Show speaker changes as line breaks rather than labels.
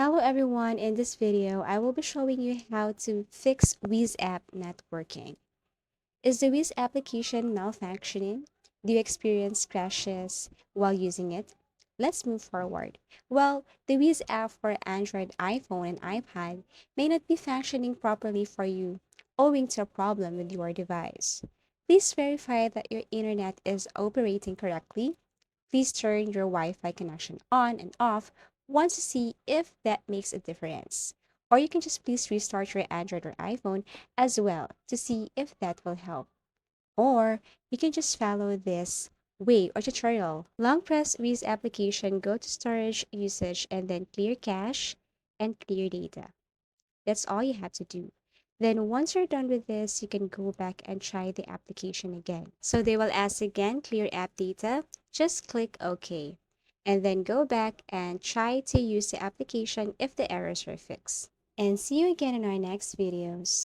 Hello everyone, in this video, I will be showing you how to fix Wizz App not working. Is the Wizz application malfunctioning? Do you experience crashes while using it? Let's move forward. Well, the Wizz app for Android, iPhone, and iPad may not be functioning properly for you owing to a problem with your device. Please verify that your internet is operating correctly. Please turn your Wi-Fi connection on and off once to see if that makes a difference. Or you can just please restart your Android or iPhone as well to see if that will help. Or you can just follow this way or tutorial. Long press Wiz application, go to storage usage and then clear cache and clear data. That's all you have to do. Then once you're done with this, you can go back and try the application again. So they will ask again, clear app data. Just click OK. And then go back and try to use the application if the errors are fixed. And see you again in our next videos.